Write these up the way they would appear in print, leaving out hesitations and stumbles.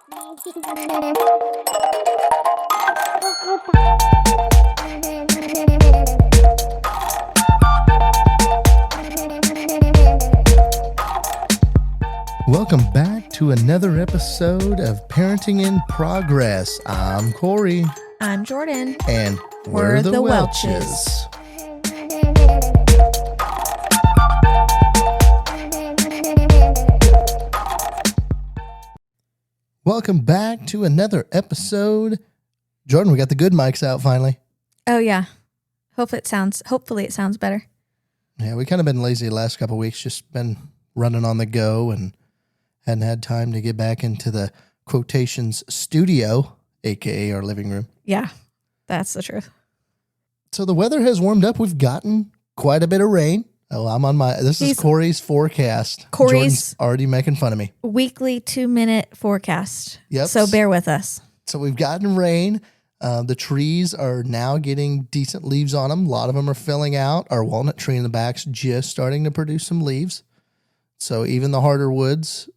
Welcome back to another episode of Parenting in Progress. I'm Corey. I'm Jordan. And we're the Welches. Welcome back to another episode. Jordan, we got the good mics out finally. Oh yeah. Hopefully it sounds better. Yeah, we kind of been lazy the last couple of weeks, just been running on the go and hadn't had time to get back into the quotations studio, aka our living room. Yeah, that's the truth. So the weather has warmed up. We've gotten quite a bit of rain. Oh, this is Corey's forecast. Jordan's already making fun of me. Weekly 2-minute forecast. Yep. So bear with us. So we've gotten rain. The trees are now getting decent leaves on them. A lot of them are filling out. Our walnut tree in the back's just starting to produce some leaves. So even the harder woods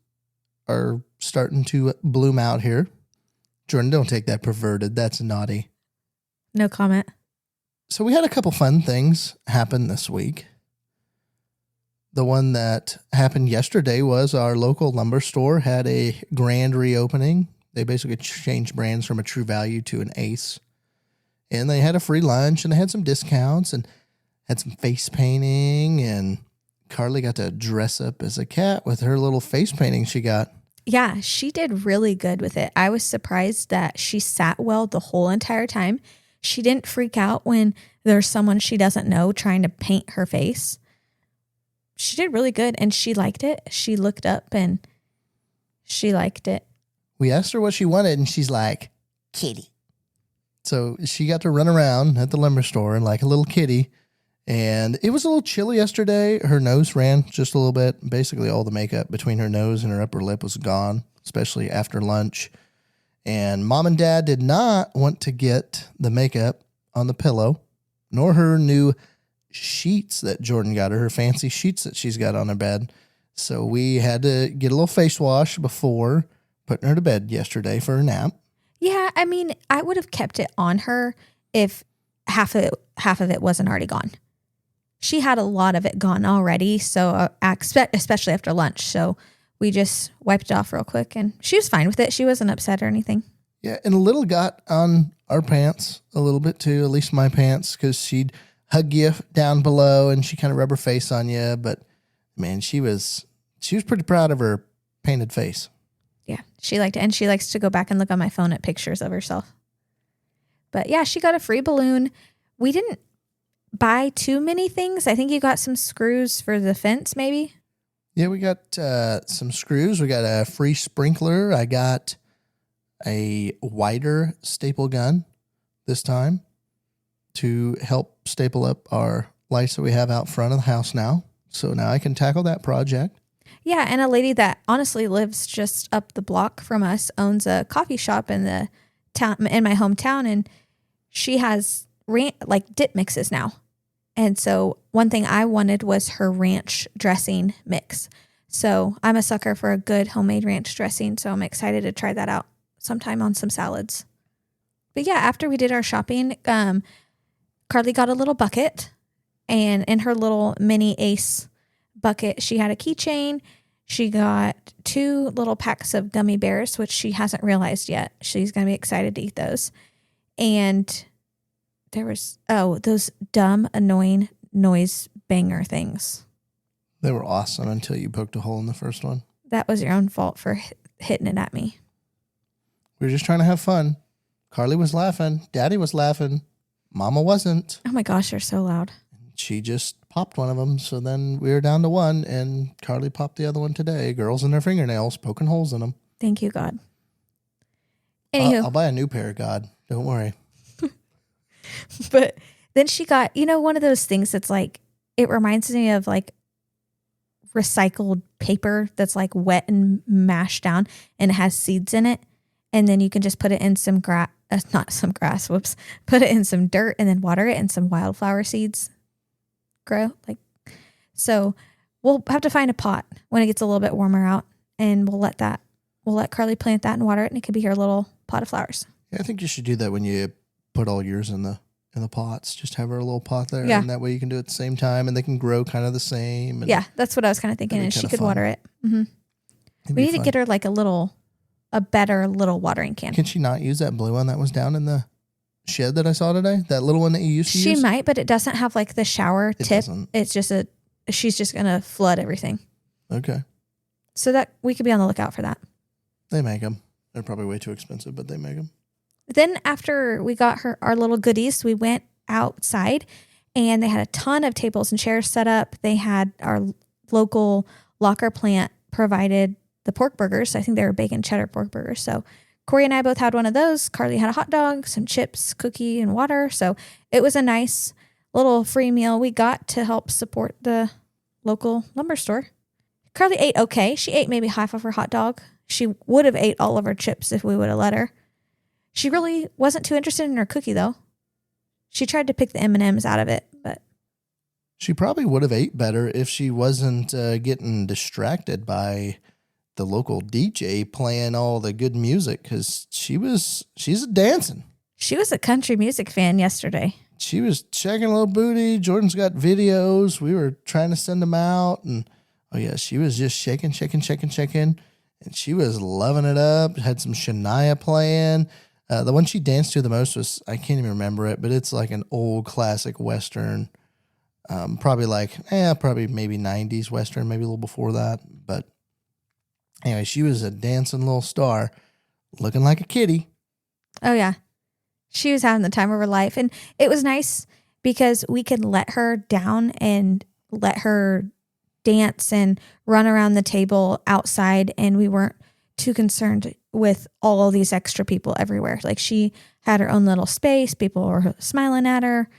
are starting to bloom out here. Jordan, don't take that perverted. That's naughty. No comment. So we had a couple fun things happen this week. The one that happened yesterday was our local lumber store had a grand reopening. They basically changed brands from a True Value to an Ace. And they had a free lunch and they had some discounts and had some face painting. And Karlee got to dress up as a cat with her little face painting she got. Yeah, she did really good with it. I was surprised that she sat well the whole entire time. She didn't freak out when there's someone she doesn't know trying to paint her face. She did really good and she liked it. She looked up and she liked it. We asked her what she wanted and she's like, kitty. So she got to run around at the lumber store like a little kitty. And it was a little chilly yesterday. Her nose ran just a little bit. Basically all the makeup between her nose and her upper lip was gone, especially after lunch. And Mom and Dad did not want to get the makeup on the pillow, nor her new sheets that Jordan got her fancy sheets that she's got on her bed. So we had to get a little face wash before putting her to bed yesterday for her nap. Yeah, I mean, I would have kept it on her if half of it wasn't already gone. She had a lot of it gone already, so especially after lunch. So we just wiped it off real quick, and she was fine with it. She wasn't upset or anything. Yeah, and a little got on our pants a little bit too, at least my pants, because she'd hug you down below and she kind of rub her face on you. But man, she was pretty proud of her painted face. Yeah, she liked it, and she likes to go back and look on my phone at pictures of herself. But yeah, she got a free balloon. We didn't buy too many things. I think you got some screws for the fence, maybe. Yeah, we got some screws. We got a free sprinkler. I got a wider staple gun this time to help staple up our lights that we have out front of the house now. So now I can tackle that project. Yeah, and a lady that honestly lives just up the block from us owns a coffee shop in the town, in my hometown, and she has dip mixes now. And so one thing I wanted was her ranch dressing mix. So I'm a sucker for a good homemade ranch dressing, so I'm excited to try that out sometime on some salads. But yeah, after we did our shopping, Karlee got a little bucket, and in her little mini Ace bucket, she had a keychain. She got 2 little packs of gummy bears, which she hasn't realized yet. She's going to be excited to eat those. And there was, those dumb, annoying noise banger things. They were awesome until you poked a hole in the first one. That was your own fault for hitting it at me. We were just trying to have fun. Karlee was laughing. Daddy was laughing. Mama wasn't. Oh my gosh, they're so loud. She just popped one of them. So then we were down to one, and Karlee popped the other one today. Girls in their fingernails, poking holes in them. Thank you, God. Anywho. I'll buy a new pair, God. Don't worry. But then she got, one of those things that's like, it reminds me of like recycled paper that's like wet and mashed down and it has seeds in it. And then you can just put it in some put it in some dirt and then water it and some wildflower seeds grow. So we'll have to find a pot when it gets a little bit warmer out, and we'll let we'll let Karlee plant that and water it, and it could be her little pot of flowers. Yeah, I think you should do that when you put all yours in the pots. Just have her a little pot there, Yeah. and that way you can do it at the same time, and they can grow kind of the same. And Yeah, that's what I was kind of thinking, and she could water it. Mm-hmm. We need to get her like a better little watering can. Can she not use that blue one that was down in the shed that I saw today? That little one that you used to use? She might, but it doesn't have like the shower tip. Doesn't. It's just she's just going to flood everything. Okay. So that we could be on the lookout for that. They make them. They're probably way too expensive, but they make them. Then after we got our little goodies, we went outside and they had a ton of tables and chairs set up. They had our local locker plant provided the pork burgers. I think they were bacon cheddar pork burgers. So Corey and I both had one of those. Karlee had a hot dog, some chips, cookie, and water. So it was a nice little free meal we got to help support the local lumber store. Karlee ate okay. She ate maybe half of her hot dog. She would have ate all of her chips if we would have let her. She really wasn't too interested in her cookie, though. She tried to pick the M&Ms out of it, but she probably would have ate better if she wasn't getting distracted by the local DJ playing all the good music, because she's a dancing. She was a country music fan yesterday. She was shaking a little booty. Jordan's got videos. We were trying to send them out, and oh yeah, she was just shaking, and she was loving it up. Had some Shania playing. The one she danced to the most was, I can't even remember it, but it's like an old classic Western. Probably maybe 90s Western, maybe a little before that. But anyway, she was a dancing little star, looking like a kitty. Oh, yeah. She was having the time of her life. And it was nice because we could let her down and let her dance and run around the table outside, and we weren't too concerned with all these extra people everywhere. Like, she had her own little space. People were smiling at her.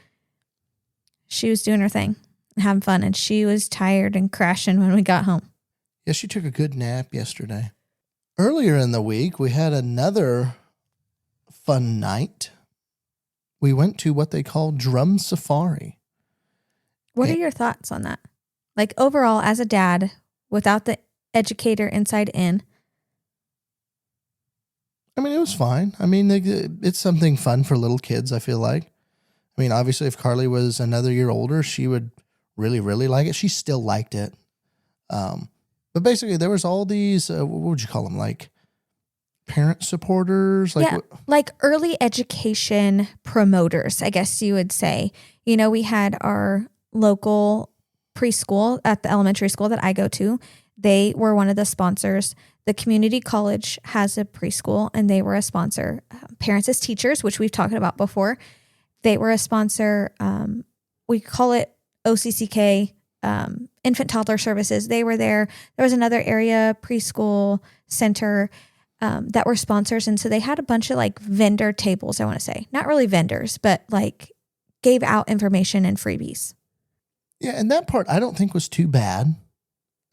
She was doing her thing and having fun, and she was tired and crashing when we got home. Yeah, she took a good nap yesterday. Earlier in the week, we had another fun night. We went to what they call Drum Safari. What are your thoughts on that? Like, overall, as a dad, without the educator inside in. I mean, it was fine. I mean, it's something fun for little kids, I feel like. I mean, obviously, if Karlee was another year older, she would really, really like it. She still liked it. But basically, there was all these, what would you call them? Like parent supporters? Like early education promoters, I guess you would say. You know, we had our local preschool at the elementary school that I go to. They were one of the sponsors. The community college has a preschool, and they were a sponsor. Parents as Teachers, which we've talked about before, they were a sponsor. We call it OCCK, Infant Toddler Services. They were there. There was another area preschool center that were sponsors. And so they had a bunch of like vendor tables, I want to say. Not really vendors, but like gave out information and freebies. Yeah, and that part I don't think was too bad.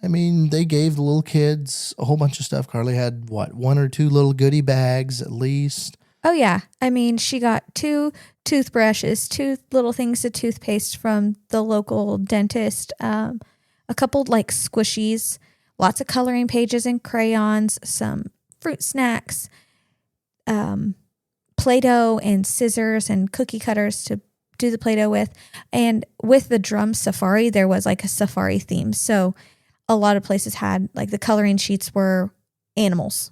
I mean, they gave the little kids a whole bunch of stuff. Karlee had, one or two little goodie bags at least. Oh, yeah. I mean, she got 2 toothbrushes, 2 little things of toothpaste from the local dentist, a couple like squishies, lots of coloring pages and crayons, some fruit snacks, Play-Doh and scissors and cookie cutters to do the Play-Doh with. And with the Drum Safari, there was like a safari theme. So a lot of places had like the coloring sheets were animals.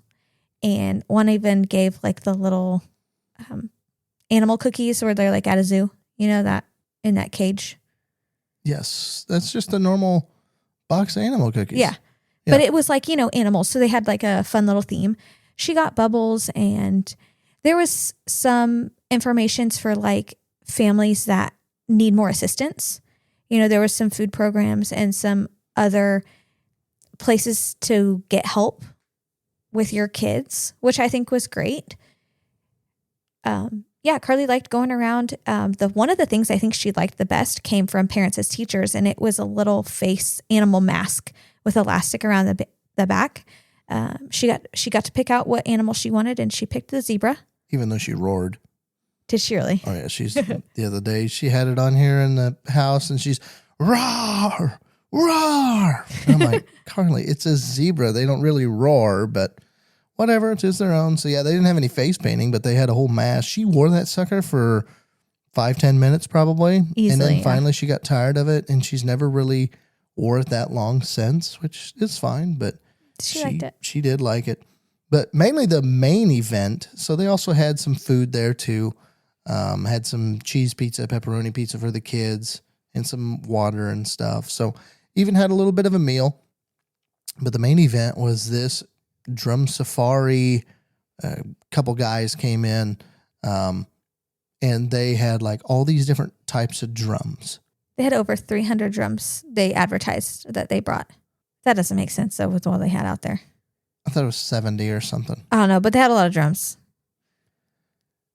And one even gave like the little animal cookies where they're like at a zoo, you know, that in that cage. Yes, that's just a normal box of animal cookies. Yeah. But it was like, you know, animals. So they had like a fun little theme. She got bubbles, and there was some informations for like families that need more assistance. You know, there was some food programs and some other places to get help with your kids, which I think was great. Yeah, Karlee liked going around. One of the things I think she liked the best came from Parents as Teachers, and it was a little face animal mask with elastic around the back. She got to pick out what animal she wanted, and she picked the zebra. Even though she roared. Did she really? Oh yeah, the other day she had it on here in the house, and she's roar, roar. And I'm like, Karlee, it's a zebra. They don't really roar, but whatever, it's just their own. So yeah, they didn't have any face painting, but they had a whole mask. She wore that sucker for 5-10 minutes probably. Easily, and then yeah. finally she got tired of it, and she's never really wore it that long since, which is fine, but She liked it. She did like it. But mainly the main event, so they also had some food there too. Had some cheese pizza, pepperoni pizza for the kids, and some water and stuff. So even had a little bit of a meal. But the main event was this drum safari. A couple guys came in, and they had like all these different types of drums. They had over 300 drums they advertised that they brought. That doesn't make sense, though, with all they had out there. I thought it was 70 or something. I don't know, but they had a lot of drums.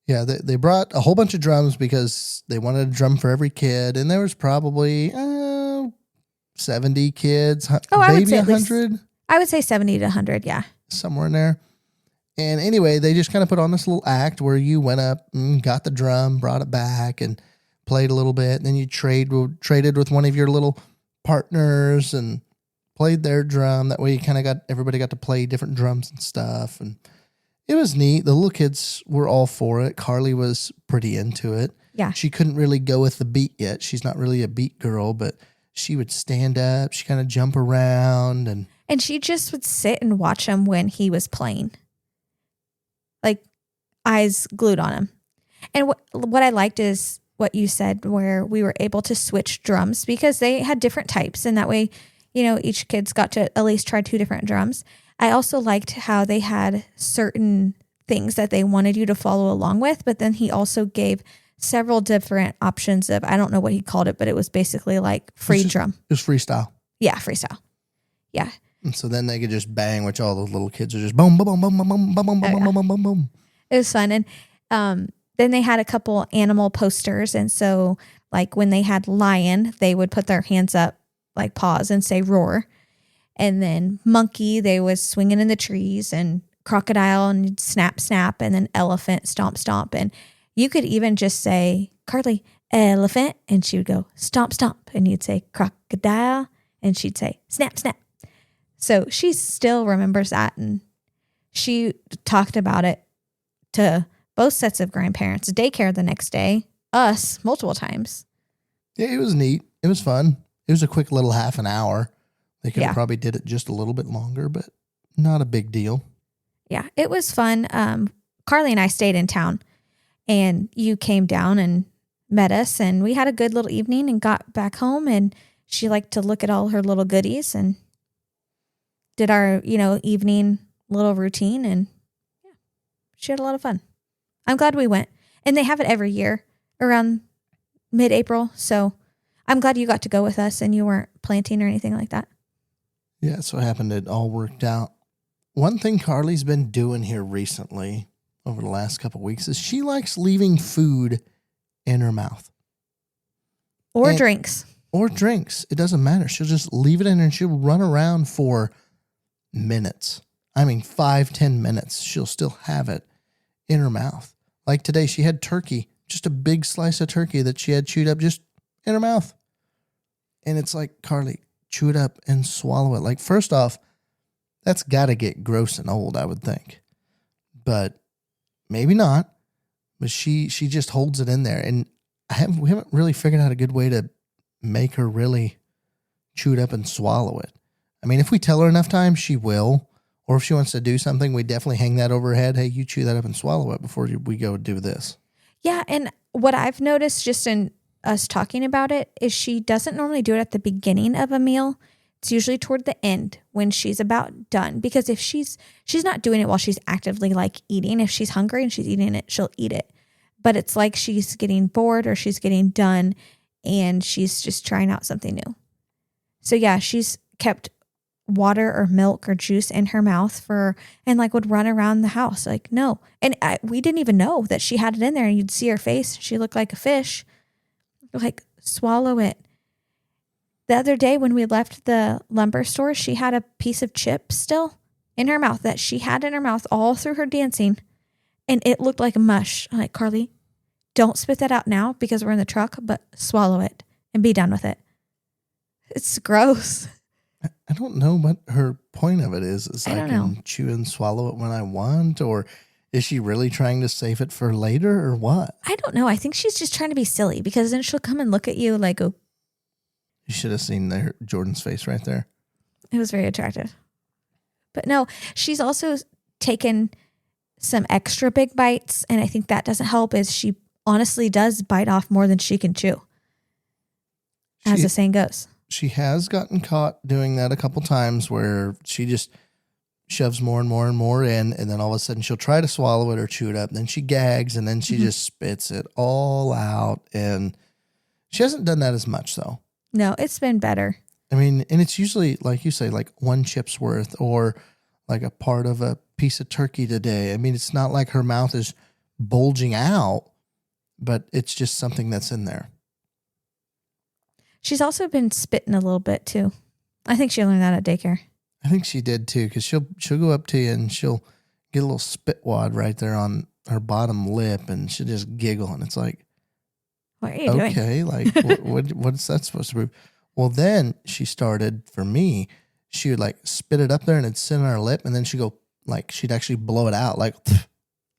Yeah, they brought a whole bunch of drums because they wanted a drum for every kid, and there was probably 70 kids, I would maybe say 100, I would say 70 to 100, yeah. somewhere in there. And anyway, they just kind of put on this little act where you went up and got the drum, brought it back, and played a little bit. And then you traded with one of your little partners and played their drum. That way you kind of everybody got to play different drums and stuff. And it was neat. The little kids were all for it. Karlee was pretty into it. Yeah. She couldn't really go with the beat yet. She's not really a beat girl, but she would stand up. She kind of jump around. And she just would sit and watch him when he was playing. Like, eyes glued on him. And what I liked is what you said, where we were able to switch drums because they had different types. And that way, each kid's got to at least try 2 different drums. I also liked how they had certain things that they wanted you to follow along with, but then he also gave several different options of, I don't know what he called it, but it was basically like free drum. It was freestyle. Yeah, freestyle. Yeah. And so then they could just bang, which all those little kids are just boom, boom, boom, boom, boom, boom, boom, boom, boom, boom, boom, boom. It was fun. And then they had a couple animal posters. And so like when they had lion, they would put their hands up, like paws, and say roar. And then monkey, they was swinging in the trees, and crocodile and snap, snap, and then elephant, stomp, stomp. And you could even just say, Karlee, elephant, and she would go stomp, stomp. And you'd say crocodile, and she'd say snap, snap. So she still remembers that. And she talked about it to both sets of grandparents, daycare the next day, us multiple times. Yeah, it was neat. It was fun. It was a quick little half an hour. They could have probably did it just a little bit longer, but not a big deal. Yeah, it was fun. Karlee and I stayed in town, and you came down and met us, and we had a good little evening and got back home, and she liked to look at all her little goodies and did our, evening little routine, and yeah, she had a lot of fun. I'm glad we went. And they have it every year around mid-April, so I'm glad you got to go with us and you weren't planting or anything like that. Yeah, so it happened. It all worked out. One thing Karlee's been doing here recently over the last couple of weeks is she likes leaving food in her mouth. Or drinks. Or drinks. It doesn't matter. She'll just leave it in and she'll run around for minutes. 5-10 minutes. She'll still have it in her mouth. Like today, she had turkey, just a big slice of turkey that she had chewed up just in her mouth. And it's like, Karlee, chew it up and swallow it. Like, first off, that's got to get gross and old, I would think. But maybe not. But she just holds it in there. And we haven't really figured out a good way to make her really chew it up and swallow it. If we tell her enough times, she will. Or if she wants to do something, we definitely hang that over her head. Hey, you chew that up and swallow it before we go do this. Yeah, and what I've noticed just in us talking about it is she doesn't normally do it at the beginning of a meal. It's usually toward the end when she's about done. Because if she's not doing it while she's actively like eating. If she's hungry and she's eating it, she'll eat it. But it's like she's getting bored or she's getting done and she's just trying out something new. So yeah, she's kept water or milk or juice in her mouth and like would run around the house. Like, no. And we didn't even know that she had it in there, and you'd see her face. She looked like a fish. Like, swallow it. The other day when we left the lumber store, she had a piece of chip still in her mouth that she had in her mouth all through her dancing. And it looked like mush. I'm like, Karlee, don't spit that out now because we're in the truck, but swallow it and be done with it. It's gross. I don't know what her point of it is. Is I I don't can know. chew and swallow it when I want, or is she really trying to save it for later, or what? I don't know. I think she's just trying to be silly because then she'll come and look at you like, oh, You should have seen Jordan's face right there. it was very attractive. But no, she's also taken some extra big bites. And I think that doesn't help is she honestly does bite off more than she can chew, as the saying goes. She has gotten caught doing that a couple times where she just shoves more and more and more in, and then all of a sudden she'll try to swallow it or chew it up. Then she gags, and then she just spits it all out. And she hasn't done that as much, though. No, it's been better. I mean, and it's usually, like you say, like one chip's worth or like a part of a piece of turkey today. I mean, it's not like her mouth is bulging out, but it's just something that's in there. She's also been spitting a little bit too. I think she learned that at daycare. I think she did too, because she'll go up to you and she'll get a little spit wad right there on her bottom lip, and she'll just giggle, and it's like, What are you doing? okay, like what's that supposed to be? Well, then she started, for me, she would like spit it up there and it'd sit on her lip, and then she'd go like, she'd actually blow it out like,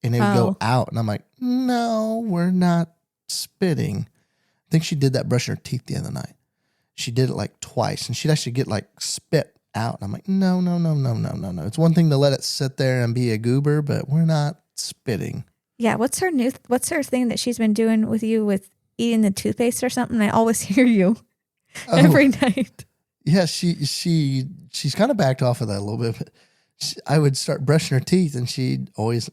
and it would go out, and I'm like, no, we're not spitting. I think she did that brushing her teeth the other night. She did it like twice, and she'd actually get like spit out. And I'm like, no. It's one thing to let it sit there and be a goober, but we're not spitting. Yeah. What's her thing that she's been doing with you with eating the toothpaste or something? I always hear you every night. Yeah. She's kind of backed off of that a little bit. But I would start brushing her teeth, and she'd always,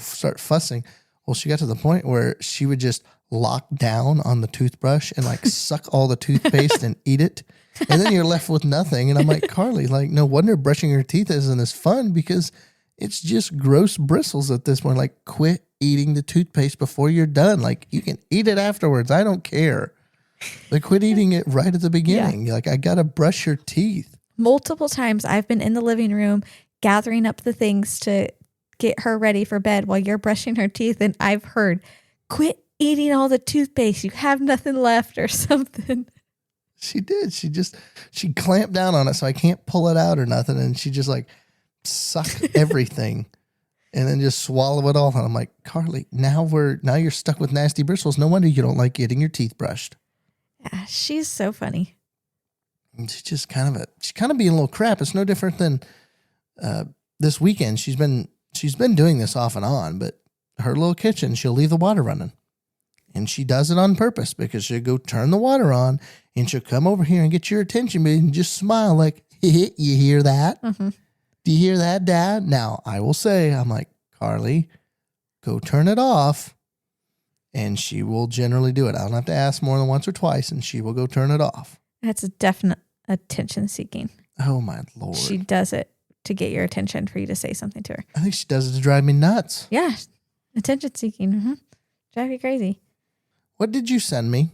start fussing. Well, she got to the point where she would just lock down on the toothbrush and like suck all the toothpaste and eat it. And then you're left with nothing. And I'm like, Karlee, like, no wonder brushing your teeth isn't as fun, because it's just gross bristles at this point. Like, quit eating the toothpaste before you're done. Like, you can eat it afterwards. I don't care. But quit eating it right at the beginning. Yeah. Like, I got to brush your teeth. Multiple times I've been in the living room gathering up the things to get her ready for bed while you're brushing her teeth. And I've heard, quit eating all the toothpaste. You have nothing left or something. She did. She clamped down on it so I can't pull it out or nothing. And she just like sucked everything and then just swallow it all. And I'm like, Karlee, now you're stuck with nasty bristles. No wonder you don't like getting your teeth brushed. Yeah, she's so funny. And she's just kind of being a little crap. It's no different than this weekend. She's been doing this off and on, but her little kitchen, she'll leave the water running. And she does it on purpose, because she'll go turn the water on and she'll come over here and get your attention and just smile like, you hear that? Mm-hmm. Do you hear that, Dad? Now, I will say, I'm like, Karlee, go turn it off. And she will generally do it. I don't have to ask more than once or twice, and she will go turn it off. That's a definite attention seeking. Oh, my Lord. She does it to get your attention for you to say something to her. I think she does it to drive me nuts. Yeah. Attention seeking. Mm-hmm. Drive you crazy. What did you send me?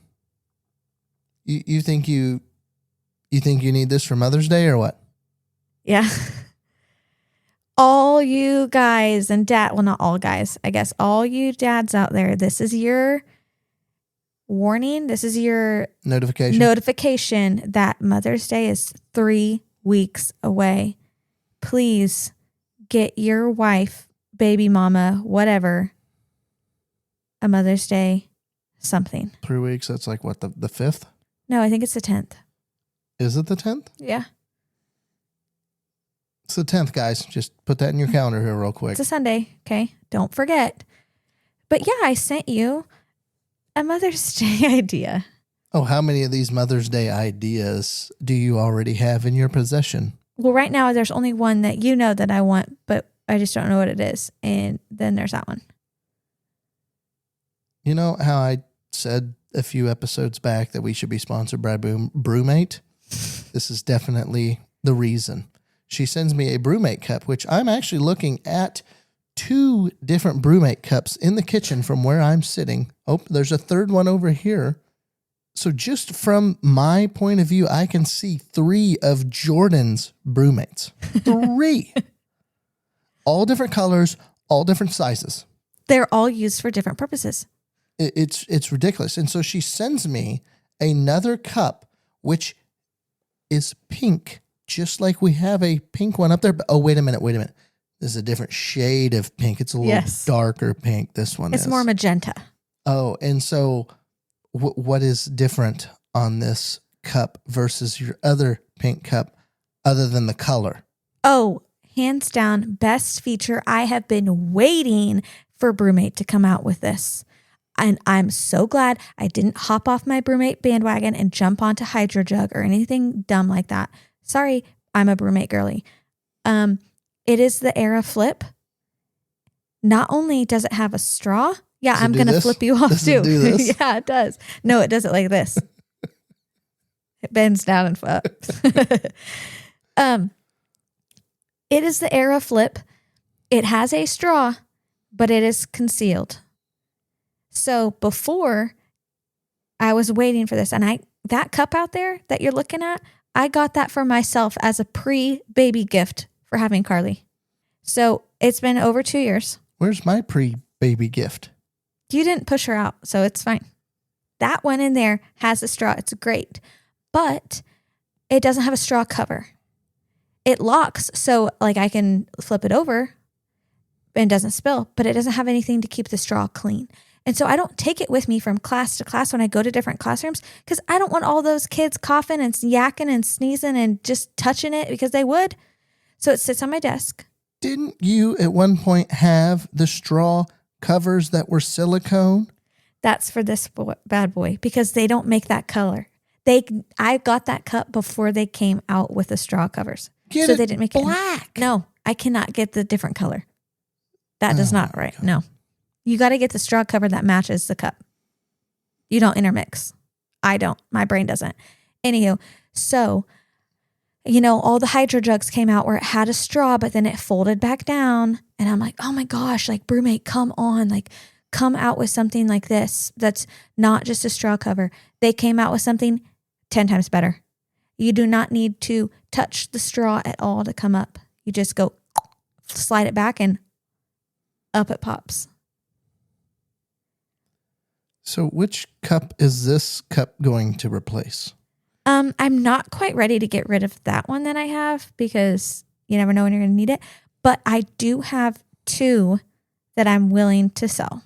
You think you need this for Mother's Day or what? Yeah. All you guys and dad, well, not all guys, I guess all you dads out there, this is your warning. This is your notification that Mother's Day is 3 weeks away. Please get your wife, baby mama, whatever, a Mother's Day something. 3 weeks. That's like what, the 5th? No, I think it's the 10th. Is it the 10th? Yeah. It's the 10th, guys. Just put that in your calendar here real quick. It's a Sunday. Okay. Don't forget. But yeah, I sent you a Mother's Day idea. Oh, how many of these Mother's Day ideas do you already have in your possession? Well, right now there's only one that you know that I want, but I just don't know what it is. And then there's that one. You know how I said a few episodes back that we should be sponsored by Brumate? This is definitely the reason. She sends me a Brumate cup, which I'm actually looking at 2 different Brumate cups in the kitchen from where I'm sitting. Oh, there's a third one over here. So just from my point of view, I can see 3 of Jordan's Brumates. 3. All different colors, all different sizes. They're all used for different purposes. It's ridiculous. And so she sends me another cup, which is pink just like we have a pink one up there. But, oh, wait a minute. This is a different shade of pink. It's a little darker pink. This one It's more magenta. Oh, and so what is different on this cup versus your other pink cup other than the color? Oh, hands down, best feature. I have been waiting for Brumate to come out with this. And I'm so glad I didn't hop off my Brumate bandwagon and jump onto Hydro Jug or anything dumb like that. Sorry, I'm a Brumate girly. It is the Era Flip. Not only does it have a straw, I'm going to flip you off too. Do this? Yeah, it does. No, it does it like this. It bends down and up. It is the Era Flip. It has a straw, but it is concealed. So before, I was waiting for this, and that cup out there that you're looking at, I got that for myself as a pre-baby gift for having Karlee. So it's been over 2 years. Where's my pre-baby gift? You didn't push her out, so it's fine. That one in there has a straw. It's great, but it doesn't have a straw cover. It locks, so like I can flip it over and it doesn't spill, but it doesn't have anything to keep the straw clean. And so I don't take it with me from class to class when I go to different classrooms because I don't want all those kids coughing and yakking and sneezing and just touching it because they would. So it sits on my desk. Didn't you at one point have the straw covers that were silicone? That's for this bad boy because they don't make that color. I got that cup before they came out with the straw covers. They didn't make black. No, I cannot get the different color. That does not right. God. No. You got to get the straw cover that matches the cup. You don't intermix. I don't. My brain doesn't. Anywho, so, all the Hydro Jugs came out where it had a straw, but then it folded back down. And I'm like, oh my gosh, like Brumate, come on. Like, come out with something like this that's not just a straw cover. They came out with something 10 times better. You do not need to touch the straw at all to come up. You just go slide it back and up it pops. So which cup is this cup going to replace? I'm not quite ready to get rid of that one that I have because you never know when you're going to need it. But I do have 2 that I'm willing to sell.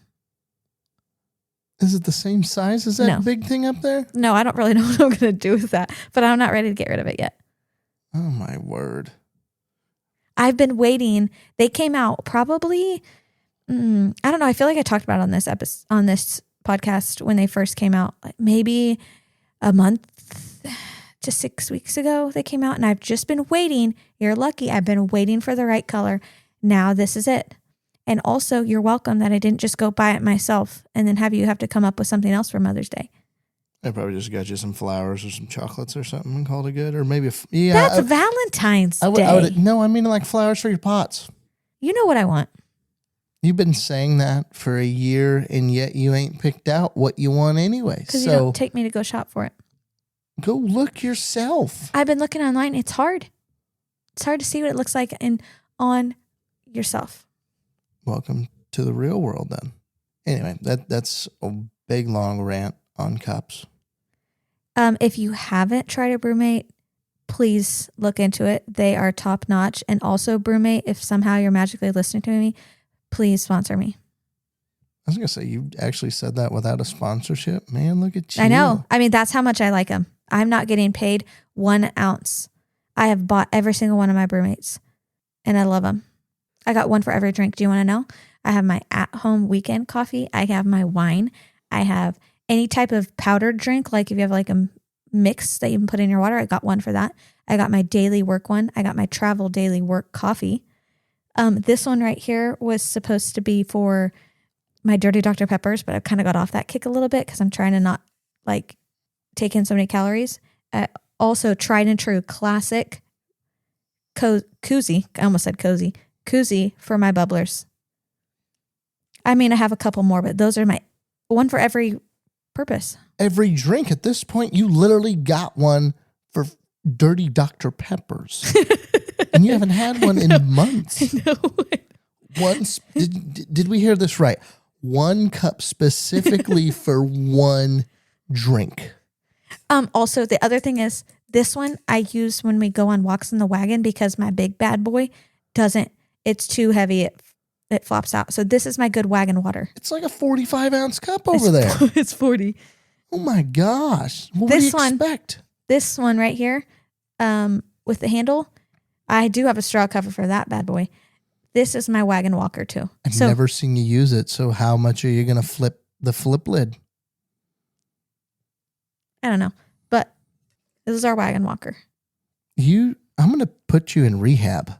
Is it the same size as that big thing up there? No, I don't really know what I'm going to do with that, but I'm not ready to get rid of it yet. Oh, my word. I've been waiting. They came out probably, I don't know. I feel like I talked about it on this on this podcast when they first came out, like maybe a month to 6 weeks ago they came out, and I've just been waiting. You're lucky. I've been waiting for the right color. Now this is it. And also, you're welcome that I didn't just go buy it myself and then have to come up with something else for Mother's Day. I probably just got you some flowers or some chocolates or something and called it good. Or maybe, that's Valentine's Day. No, I mean like flowers for your pots. You know what I want. You've been saying that for a year, and yet you ain't picked out what you want anyway. Because you don't take me to go shop for it. Go look yourself. I've been looking online. It's hard. It's hard to see what it looks like on yourself. Welcome to the real world then. Anyway, that's a big, long rant on cups. If you haven't tried a Brumate, please look into it. They are top notch. And also Brumate, if somehow you're magically listening to me, please sponsor me. I was going to say, you actually said that without a sponsorship. Man, look at you. I know. I mean, that's how much I like them. I'm not getting paid 1 ounce. I have bought every single one of my Brumates, and I love them. I got one for every drink. Do you want to know? I have my at-home weekend coffee. I have my wine. I have any type of powdered drink, like if you have like a mix that you can put in your water, I got one for that. I got my daily work one. I got my travel daily work coffee. This one right here was supposed to be for my dirty Dr. Peppers, but I've kind of got off that kick a little bit because I'm trying to not like take in so many calories. Also, tried and true classic koozie. I almost said cozy. Koozie for my bubblers. I mean, I have a couple more, but those are my one for every purpose. Every drink at this point, you literally got one for dirty Dr. Peppers. And you haven't had one in months. I know. Once, did we hear this right? 1 cup specifically for 1 drink. Also, the other thing is This one I use when we go on walks in the wagon because my big bad boy doesn't. It's too heavy. It flops out. So this is my good wagon water. It's like a 45-ounce cup over there. It's 40. Oh my gosh. What do you expect? This one right here with the handle, I do have a straw cover for that bad boy. This is my wagon walker too. I've never seen you use it. So how much are you going to flip the flip lid? I don't know. But this is our wagon walker. I'm going to put you in rehab.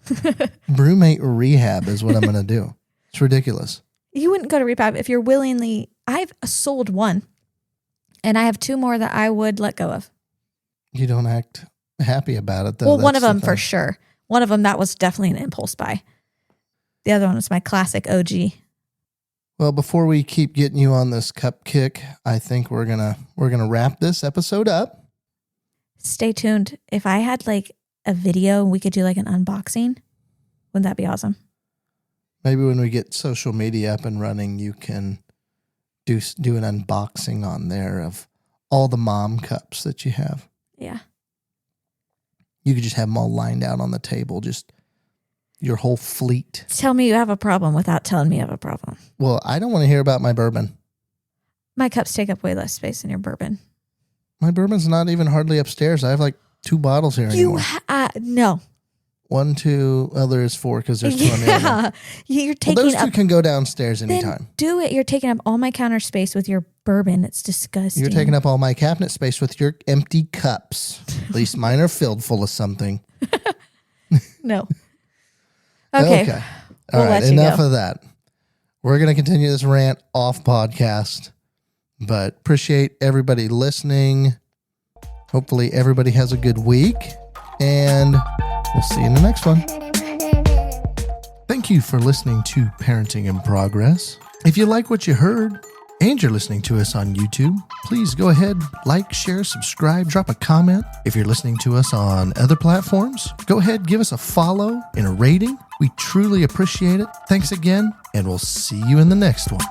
Brumate rehab is what I'm going to do. It's ridiculous. You wouldn't go to rehab if you're willingly. I've sold one and I have 2 more that I would let go of. You don't act happy about it though. Well, one of them for sure. One of them that was definitely an impulse buy. The other one was my classic OG. Well, before we keep getting you on this cup kick, I think we're gonna wrap this episode up. Stay tuned. If I had like a video, we could do like an unboxing. Wouldn't that be awesome? Maybe when we get social media up and running, you can do an unboxing on there of all the mom cups that you have. Yeah. You could just have them all lined out on the table, just your whole fleet. Tell me you have a problem without telling me you have a problem. Well, I don't want to hear about my bourbon. My cups take up way less space than your bourbon. My bourbon's not even hardly upstairs. I have like 2 bottles here anymore. No. 1, 2, other is 4 because there's 2 on the other one. You're taking those up. 2 can go downstairs anytime. Then do it. You're taking up all my counter space with your bourbon. It's disgusting. You're taking up all my cabinet space with your empty cups. At least mine are filled full of something. No. Okay. All right. Enough of that. We're going to continue this rant off podcast, but appreciate everybody listening. Hopefully everybody has a good week, and we'll see you in the next one. Thank you for listening to Parenting in Progress. If you like what you heard and you're listening to us on YouTube, please go ahead, like, share, subscribe, drop a comment. If you're listening to us on other platforms, go ahead, give us a follow and a rating. We truly appreciate it. Thanks again, and we'll see you in the next one.